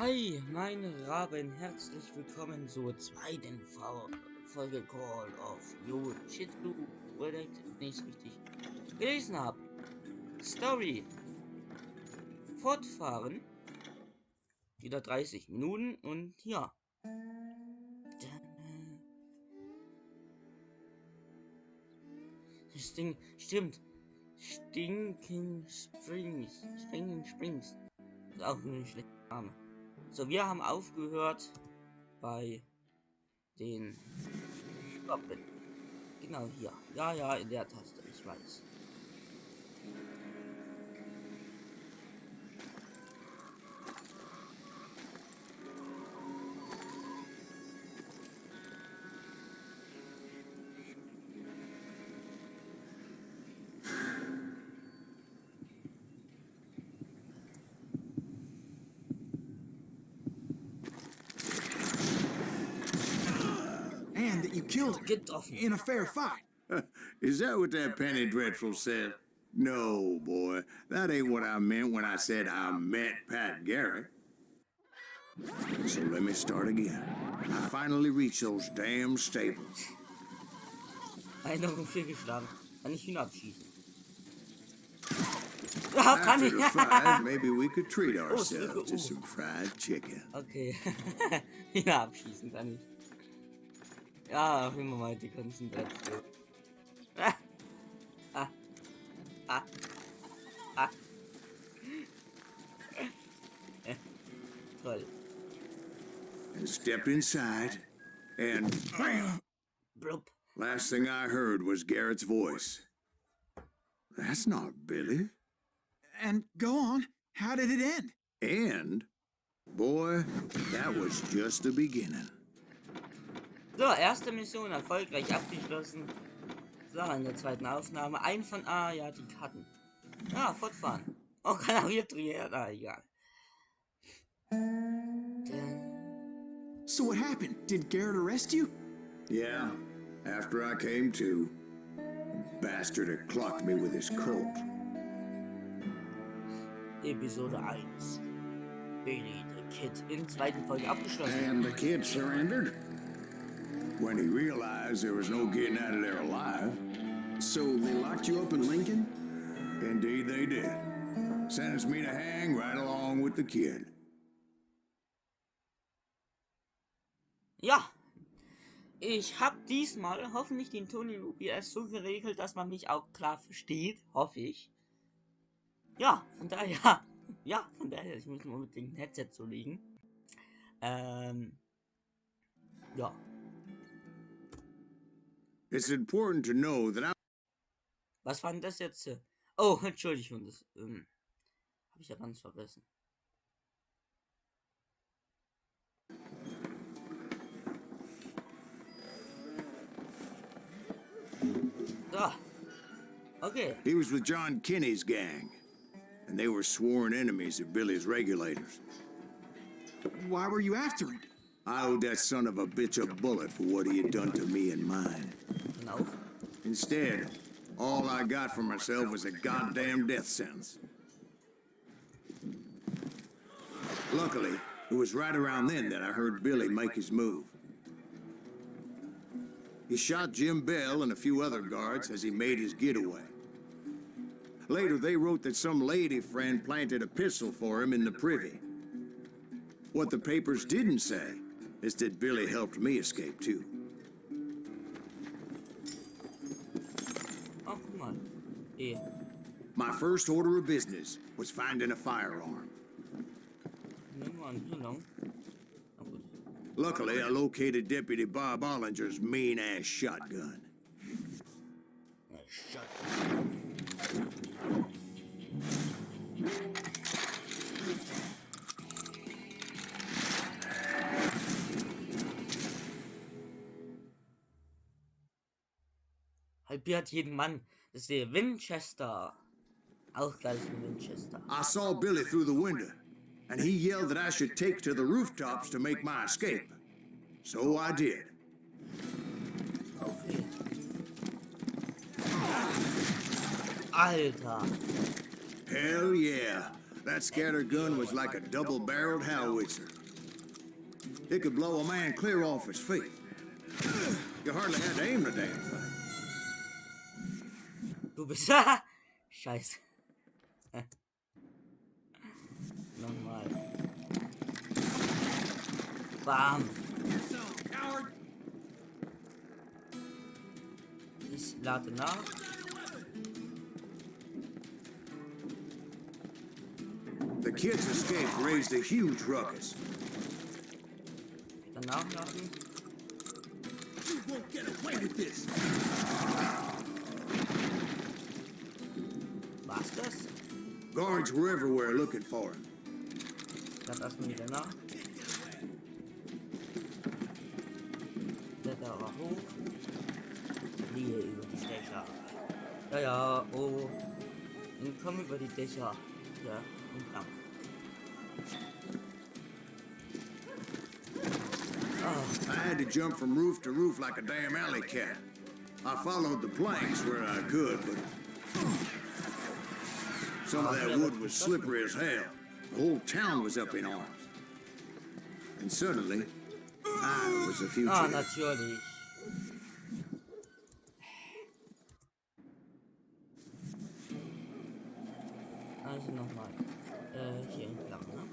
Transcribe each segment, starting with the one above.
Hi, meine Raben, herzlich willkommen zur zweiten Folge Call of Duty, wenn ich es richtig gelesen habe. Story. Fortfahren. Wieder 30 Minuten und ja. Stimmt. Stinking Springs. Ist auch ein schlechter Name. So, wir haben aufgehört bei den Stoppen. Genau hier. Ja, in der Taste, ich weiß. And that you killed him in a fair fight. Is that what that Penny Dreadful said? No, boy. That ain't what I meant when I said I met Pat Garrett. So let me start again. I finally reached those damn stables. Erinnerung fehlgeschlagen. Kann ich ihn abschießen? Ja, kann After ich. the fight, maybe we could treat ourselves to some fried chicken. Okay. Ja, abschießen kann ich. Ja, auch immer mal die Konzentration. Toll. And stepped inside, and Blub. last thing I heard was Garrett's voice. That's not Billy. And go on, how did it end? And, boy, that was just the beginning. So, erste Mission erfolgreich abgeschlossen. So, in der zweiten Aufnahme. Ein von ja, die Karten. Ja, fortfahren. Oh, kann auch hier drehen. Na, egal. So what happened? Did Garrett arrest you? Yeah, after I came to, the bastard had clocked me with his Colt. Episode 1. Billy the Kid in zweiten Folge abgeschlossen. And the kid surrendered? When he realized there was no getting out of there alive. So they locked you up in Lincoln? Indeed they did. Sentenced me to hang right along with the kid. Ja, ich habe diesmal hoffentlich den Ton in OBS so geregelt, dass man mich auch klar versteht, hoffe ich. Ja, von daher, ich muss mal mit dem Headset zulegen. Ja. It's important to know that Was war denn das jetzt? Oh, Entschuldigung, das habe ich ja ganz vergessen. So. Okay. he was with John Kinney's gang, and they were sworn enemies of Billy's regulators. Why were you after him? I owed that son of a bitch a bullet for what he had done to me and mine. Genau. Instead, all I got for myself was a goddamn death sentence. Luckily, it was right around then that I heard Billy make his move. He shot Jim Bell and a few other guards as he made his getaway. Later, they wrote that some lady friend planted a pistol for him in the privy. What the papers didn't say is that Billy helped me escape too. Oh, guck mal. Hier. My first order of business was finding a firearm. Nehmen wir an, hier lang. Na gut. Luckily, I located Deputy Bob Ollinger's mean-ass shotgun. Halbiert jeden Mann. Das ist der Winchester. Auch gleich ein Winchester. I saw Billy through the window, and he yelled that I should take to the rooftops to make my escape. So I did. Okay. Alter. Hell yeah. That scatter gun was like a double-barreled howitzer. It could blow a man clear off his feet. You hardly had to aim the damn thing. Du bist... Scheiße. Nochmal. Bam. Ich lade nach. The kids' escape raised a huge ruckus. Danach laden. You won't get away with this. War's das? Guards were everywhere looking for him. Dann erstmal wieder nach. Kletter aber hoch. Fliehe über die Dächer. Ja, ja, oh. Und komm über die Dächer. Ja, entlang. I had to jump from roof to roof like a damn alley cat. I followed the planks where I could, but some of that wood was slippery as hell. The whole town was up in arms. And suddenly, I was a fugitive. Natürlich. Also nochmal. Hier entlang, ne?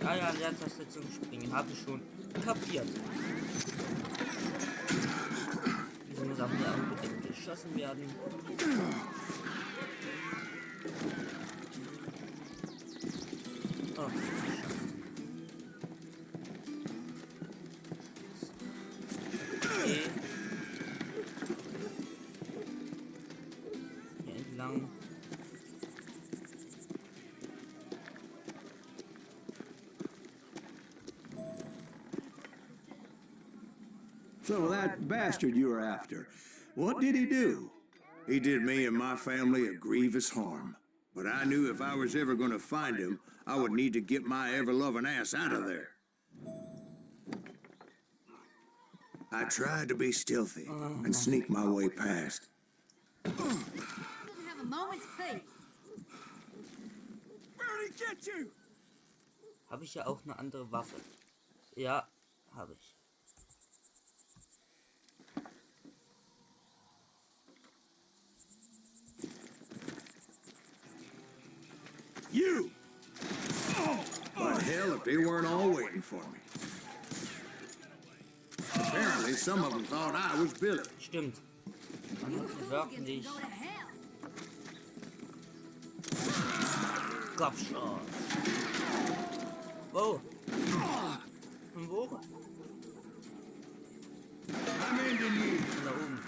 Ah ja, Leertaste zum Springen. Habe ich schon kapiert. Wieso muss auch hier unbedingt geschossen werden? Oh, okay. Hier entlang. So that bastard you were after, what did he do? He did me and my family a grievous harm. But I knew if I was ever going to find him, I would need to get my ever-loving ass out of there. I tried to be stealthy and sneak my way past. Didn't have a moment's peace. Where'd he get you? Habe ich ja auch eine andere Waffe. Ja, habe ich. You! But hell, if they weren't all waiting for me. Apparently, some of them thought I was Billy. Stimmt. Man muss wirklich Go to hell. Kopfschuss. Wow. Von wo? I'm ending you. Von da oben.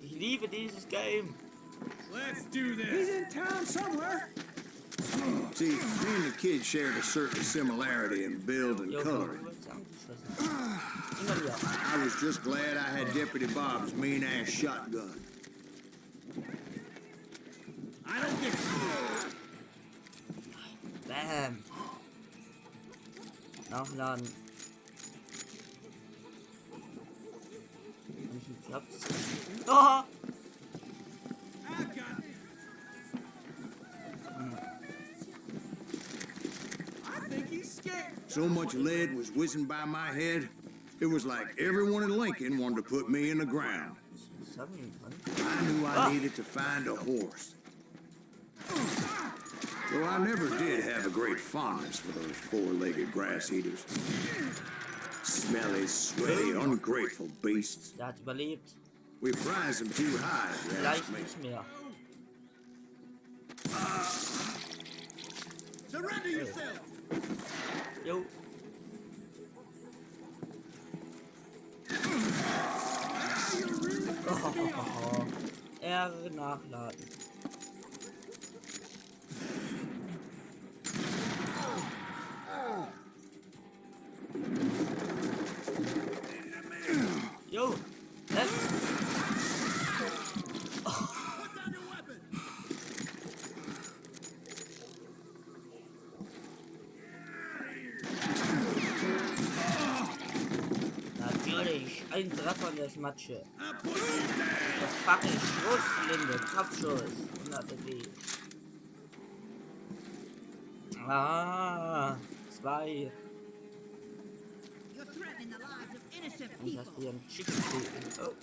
Ich liebe dieses Game. Let's do this. He's in town somewhere. See, me and the kid shared a certain similarity in build and Jo, coloring. du wirst angeschossen. Immer wieder. I was just glad I had Deputy Bob's mean-ass shotgun. I don't get Bam. Nachladen. Nicht klappt's. Oh! I've got it. I think he's scared. So much lead was whizzing by my head, it was like everyone in Lincoln wanted to put me in the ground. I knew I needed to find a horse. Though I never did have a great fondness for those four-legged grass eaters. Smelly, sweaty, ungrateful beasts. Der hat überlebt. We prize them too high, if you ask Vielleicht me. nicht mehr. Surrender yourself. Jo. R nachladen. Jo. Natürlich, ein Treffer in der Matsche. Das fucking Schussblinde, Kopfschuss. Batterie. Ah, 2. You're threatening the lives of innocent Ich people. hast hier einen Chicken Chicken. Oh.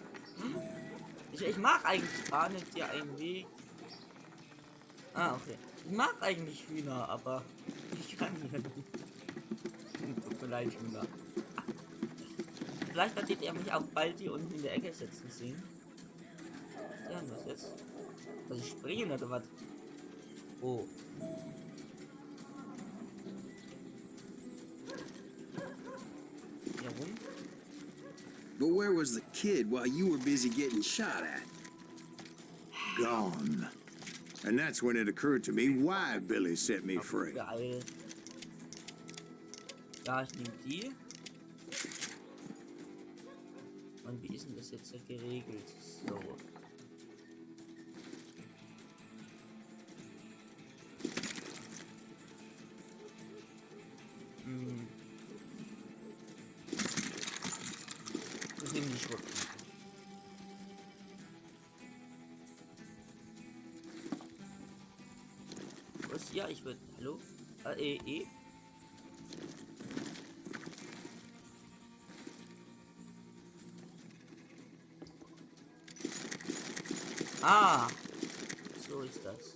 Ich mag eigentlich gar nicht hier einen Weg. Ah, okay. Ich mag eigentlich Hühner, aber ich kann hier nicht. Tut mir leid, Hühner. Vielleicht werdet ihr mich auch bald hier unten in der Ecke sitzen sehen. Ja, was jetzt? Also springen oder was? Oh. Hier rum? But where was the kid while you were busy getting shot at? Gone. And that's when it occurred to me why Billy set me free. Geil. Ja, ich nehme die. Und wie ist denn das jetzt so geregelt? So. Ich nehme die Schrot. Was? Ja, ich würde. Hallo? E. Ah, so ist das.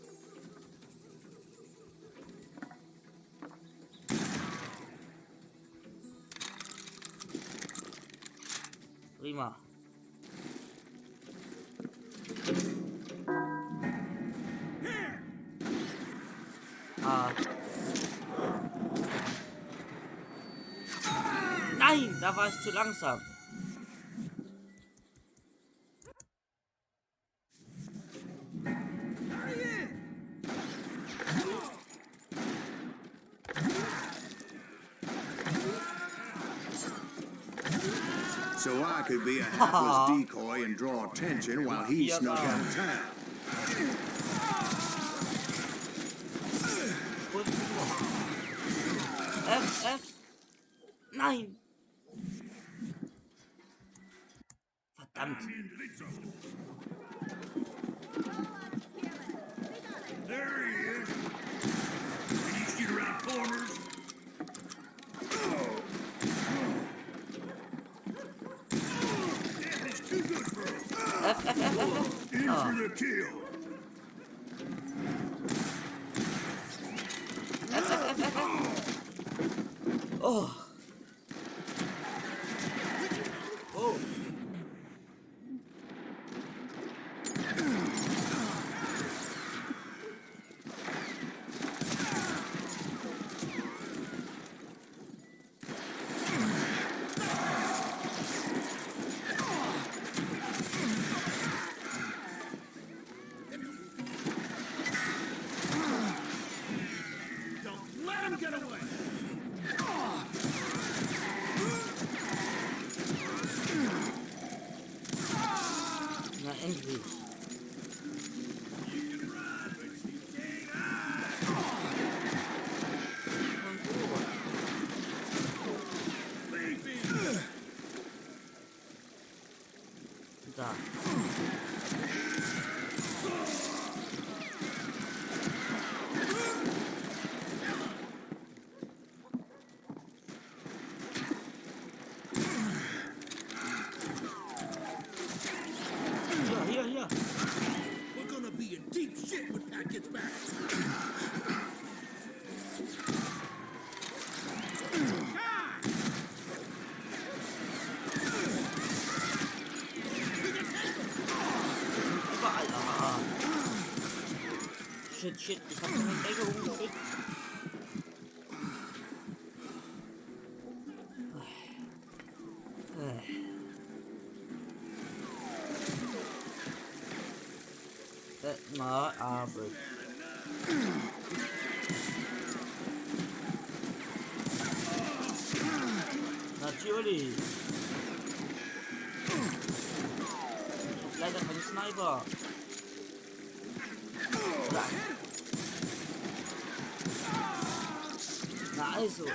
Prima. Ah. Nein, da war ich zu langsam. So I could be a hapless decoy and draw attention while he snuck out of town. F. Nein. Verdammt. There he is. Can you shoot around corners? Damn, it's too good for him. In for the kill. Oh. Oh. Don't let him get away. Na endlich. Da. Hier. We're gonna be in deep shit when Pat gets back. Überall. Ah. Shit. Ich hab eine Decke hochgeschickt. Mal Arbeit. Natürlich. Ich hab leider keinen Sniper. Ja. Na also,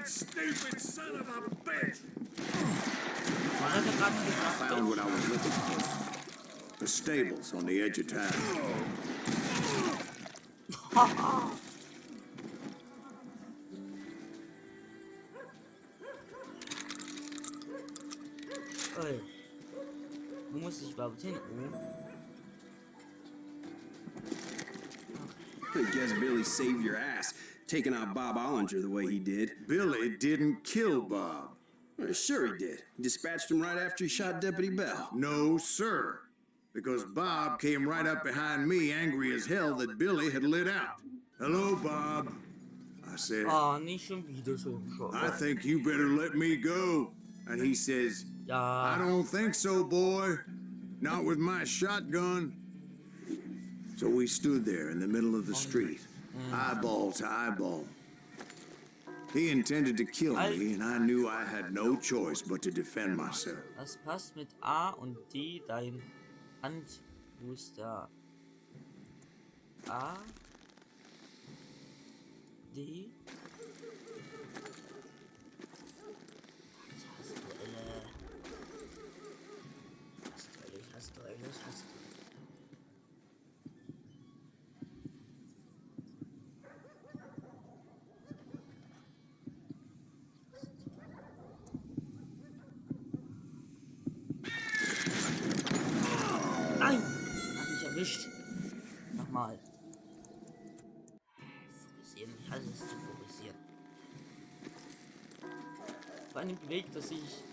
that stupid son of a bitch! Was hat er gerade I gesagt? found what I was looking for. The stables on the edge of town. Ey. Wo muss ich überhaupt hin? I guess Billy saved your ass, taking out Bob Ollinger the way he did. Billy didn't kill Bob. Well, sure he did. He dispatched him right after he shot Deputy Bell. No, sir. Because Bob came right up behind me, angry as hell that Billy had lit out. Hello, Bob. I said, Ah, nicht schon wieder so. I think you better let me go. And he says, I Ja. don't think so, boy. Not with my shotgun. So we stood there in the middle of the street, eyeball to eyeball. He intended to kill me, and I knew I had no choice but to defend myself. Das passt mit A und D, dein Handbooster. A, D. Hast du alles. Nein! Hat mich erwischt. Nochmal. Fokussieren. Ich hasse es zu fokussieren. Vor allem bewegt er sich.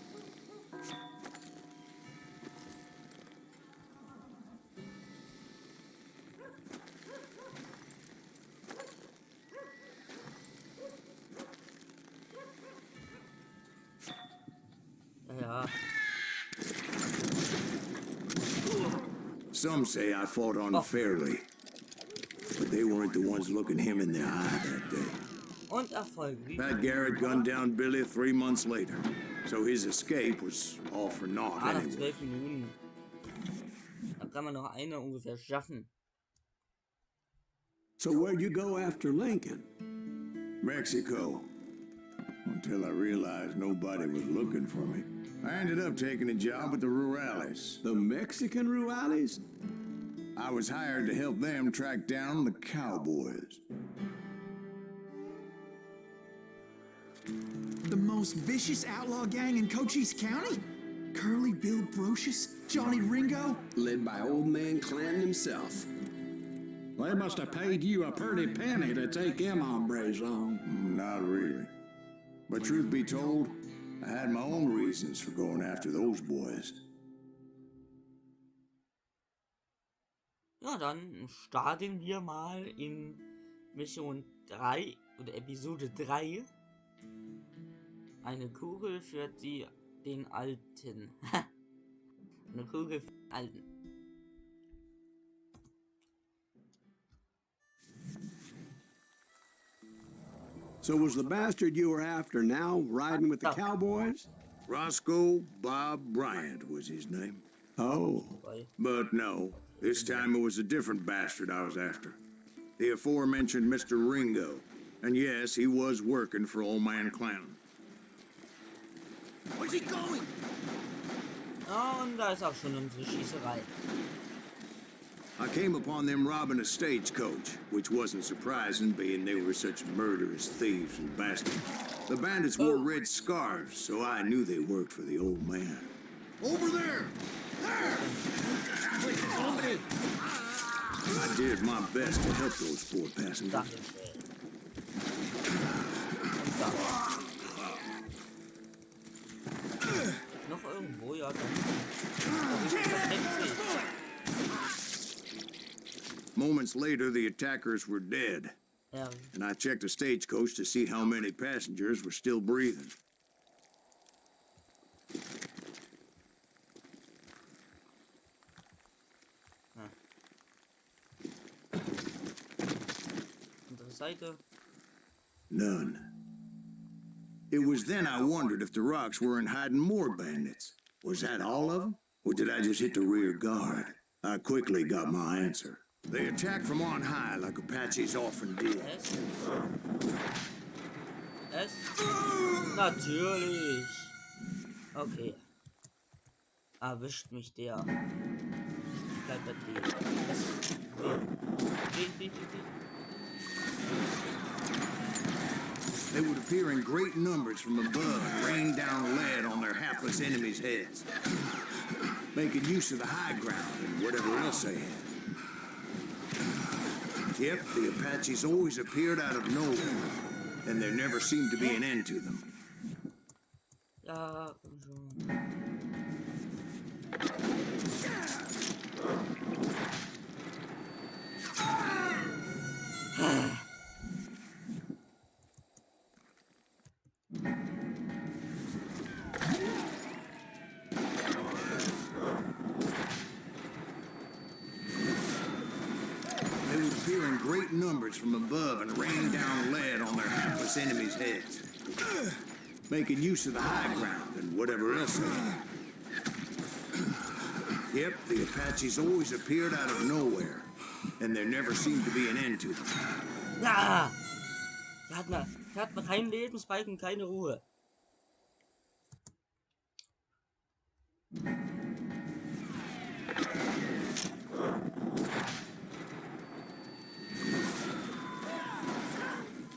Ja. Some say I fought unfairly, but they weren't the ones looking him in the eye that day. Und Erfolg. Wie Pat Garrett gunned down Billy 3 months later, so his escape was all for naught nach anyway. 12 Minuten. Da kann man noch eine ungefähr schaffen. So where'd you go after Lincoln? Mexico. Until I realized nobody was looking for me. I ended up taking a job at the Rurales. The Mexican Rurales? I was hired to help them track down the cowboys. The most vicious outlaw gang in Cochise County? Curly Bill Brocious? Johnny Ringo? Led by old man Clanton himself. They must have paid you a pretty penny to take them hombres on. Not really. But truth be told, I had my own reasons for going after those boys. Ja, dann starten wir mal in Mission 3 oder Episode 3. Eine Kugel für den Alten. Eine Kugel für den Alten. So was the bastard you were after now riding with the cowboys? Roscoe Bob Bryant was his name. Oh. But no, this time it was a different bastard I was after. The aforementioned Mr. Ringo. And yes, he was working for old man Clanton. Where's he going? Ja, und da ist auch schon unsere Schießerei. I came upon them robbing a stagecoach, which wasn't surprising, being they were such murderous thieves and bastards. The bandits wore red scarves, so I knew they worked for the old man. Over there! There! Quick, open it! I did my best to help those poor passengers. Da ist er. Und da. Noch irgendwo, ja, Moments later, the attackers were dead, ja. and I checked the stagecoach to see how many passengers were still breathing. Andere Seite. None. It was then I wondered if the rocks weren't hiding more bandits. Was that all of them? Or did I just hit the rear guard? I quickly got my answer. They attacked from on high like Apaches often did. S. Natürlich. Okay. Erwischt mich der. Bleibt bei dem. They would appear in great numbers from above and rain down lead on their hapless enemies' heads, making use of the high ground and whatever else they had. Yep, the Apaches always appeared out of nowhere, and there never seemed to be an end to them. Ja, They would appear in great numbers from above and rain down lead on their hapless enemies' heads, making use of the high ground and whatever else they had. Yep, the Apaches always appeared out of nowhere, and there never seemed to be an end to them. ja! Der hat mal keinen Lebensbalken, keine Ruhe.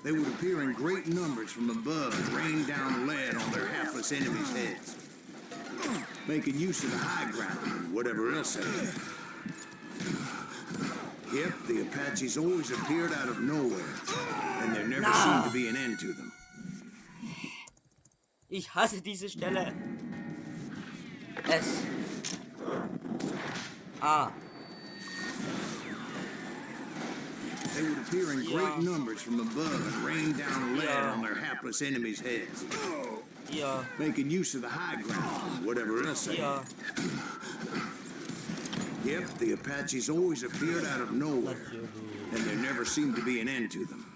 They would appear in great numbers from above and rain down lead on their hapless enemies' heads, making use of the high ground and whatever else they had. Yep, the Apaches always appeared out of nowhere, and there never seemed to be an end to them. Ich hasse diese Stelle. S. A. They would appear in great numbers from above and rain down lead on their hapless enemies' heads, Ja. making use of the high ground and whatever else they Ja. had. Yep, the Apaches always appeared out of nowhere, and there never seemed to be an end to them.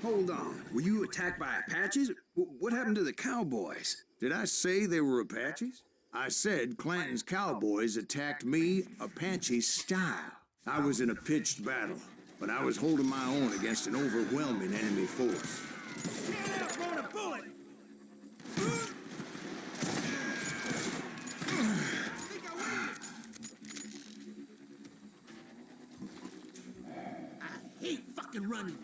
Hold on. Were you attacked by Apaches? What happened to the cowboys? Did I say they were Apaches? I said Clanton's cowboys attacked me Apache style. I was in a pitched battle, but I was holding my own against an overwhelming enemy force. I hate fucking running.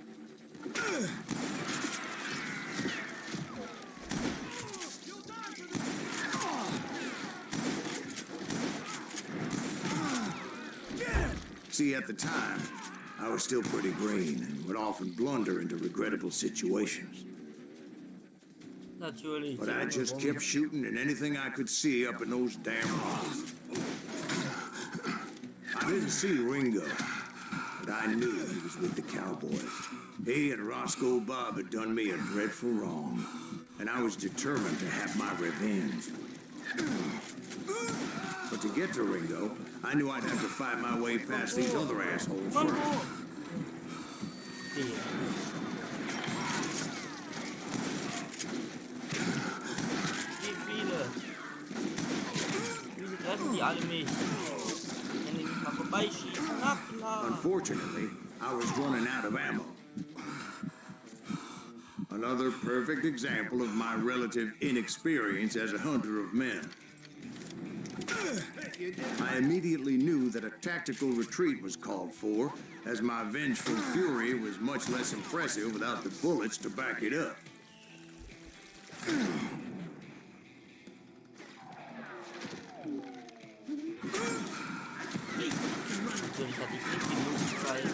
See, at the time, I was still pretty green and would often blunder into regrettable situations. Natürlich. But I just kept shooting at anything I could see up in those damn rocks. I didn't see Ringo, but I knew he was with the cowboys. He and Roscoe Bob had done me a dreadful wrong, and I was determined to have my revenge. But to get to Ringo, I knew I'd have to fight my way past these other assholes first. Wie viele? Wieso treffen die alle mich? Wenn die mich mal vorbeischießen, na klar. Unfortunately, I was running out of ammo. Another perfect example of my relative inexperience as a hunter of men. I immediately knew that a tactical retreat was called for, as my vengeful fury was much less impressive without the bullets to back it up. Natürlich hatte ich nicht genug Zeit.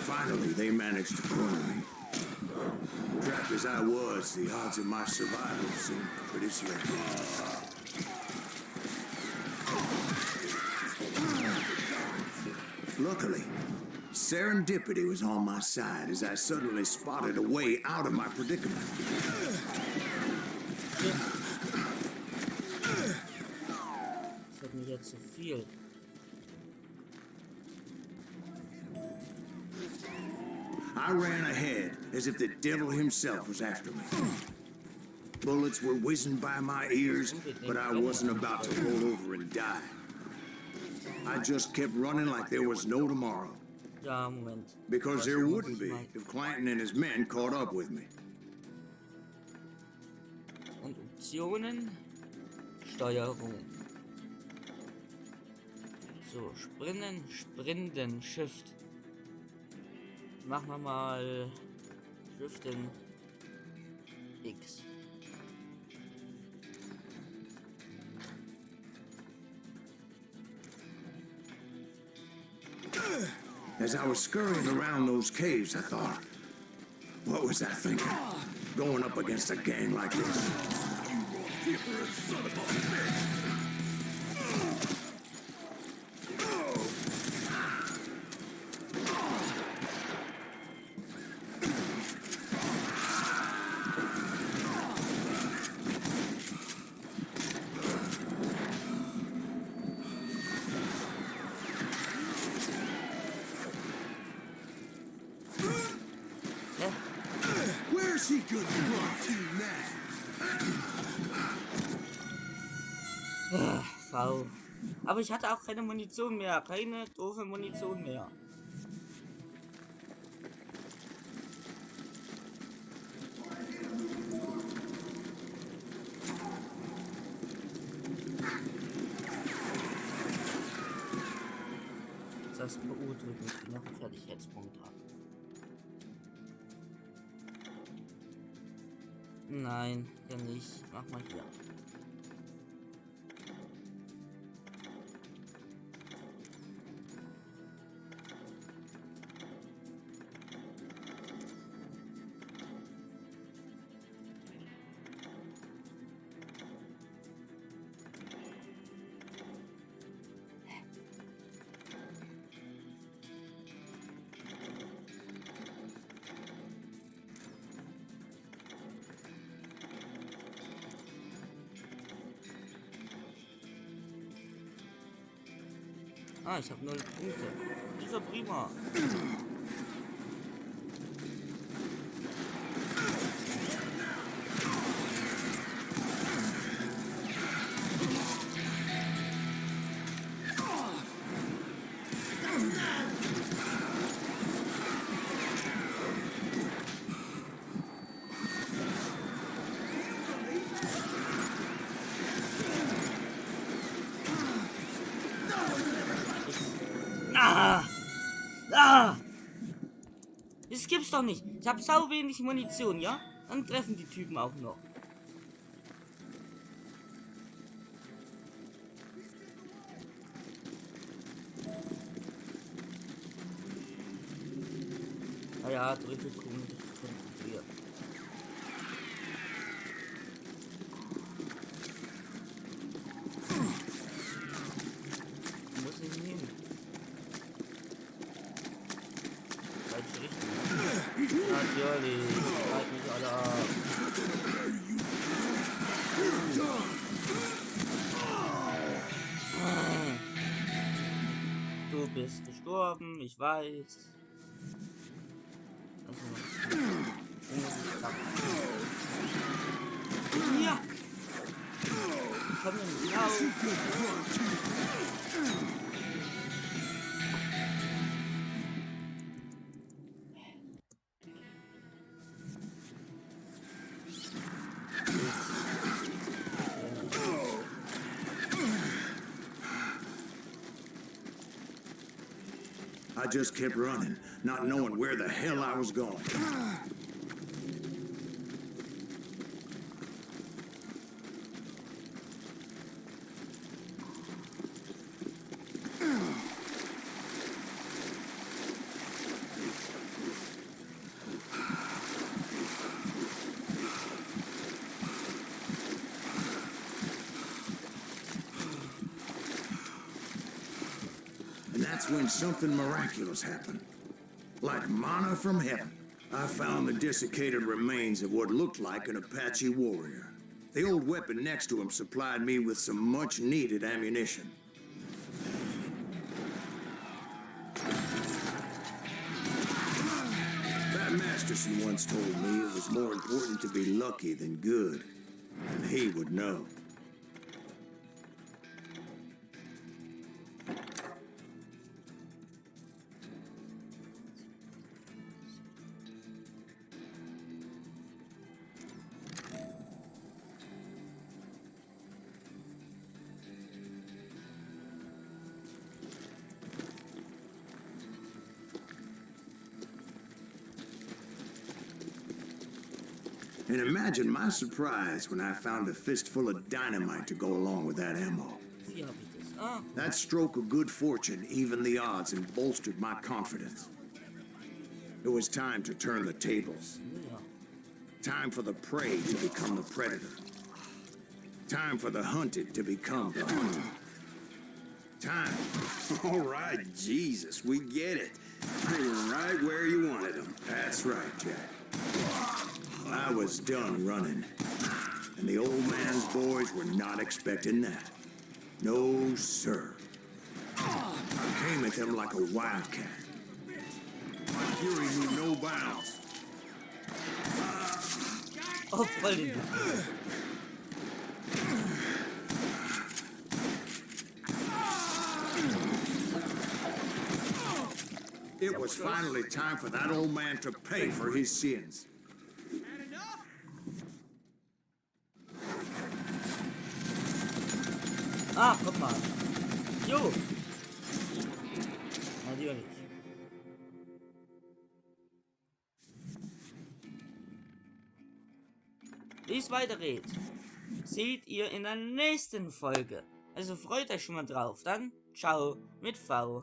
Finally, they managed to corner me. Trapped as I was, the odds of my survival seemed pretty slim. Luckily, serendipity was on my side as I suddenly spotted a way out of my predicament. Das wird mir jetzt zu viel. I ran ahead as if the devil himself was after me. Bullets were whizzing by my ears, but I wasn't about to roll over and die. I just kept running like there was no tomorrow. Ja, Moment. Because there wouldn't be if Clanton and his men caught up with me. Und Optionen. Steuerung. So, Sprinten, Shift. Machen wir mal Shiften X. As I was scurrying around those caves, I thought, what was I thinking? Going up against a gang like this? Where's he gonna run to now? V. Aber ich hatte auch keine Munition mehr. Keine doofe Munition mehr. Das U drücken, bis ich noch einen Fertigkeitspunkt habe. Nein, ja nicht. Mach mal hier. Ah, ich habe 0 Punkte. Dieser prima. Das gibt's doch nicht. Ich habe sau wenig Munition, ja? Dann treffen die Typen auch noch. Naja, drücke konzentriert. Wo muss ich hin? Falsche Richtung. Natürlich. Halt mich alle ab. Du bist gestorben, ich weiß. Ja. Komm nicht raus. I just kept running, not knowing where the hell I was going. And that's when something miraculous happened. Like manna from heaven. I found the desiccated remains of what looked like an Apache warrior. The old weapon next to him supplied me with some much-needed ammunition. Pat Masterson once told me it was more important to be lucky than good. And he would know. And imagine my surprise when I found a fistful of dynamite to go along with that ammo. Hier habe ich das. Ah, That stroke of good fortune evened the odds and bolstered my confidence. It was time to turn the tables. ja. Time for the prey to become the predator. Time for the hunted to become the hunted. Time. All right, Jesus, we get it. They were right where you wanted them. That's right, Jack. I was done running. And the old man's boys were not expecting that. No, sir. I came at them like a wildcat. My fury knew no bounds. Oh, voll den... It was finally time for that old man to pay for his sins. Ah, guck mal. Jo. Natürlich. Wie es weitergeht, seht ihr in der nächsten Folge. Also freut euch schon mal drauf. Dann ciao mit V.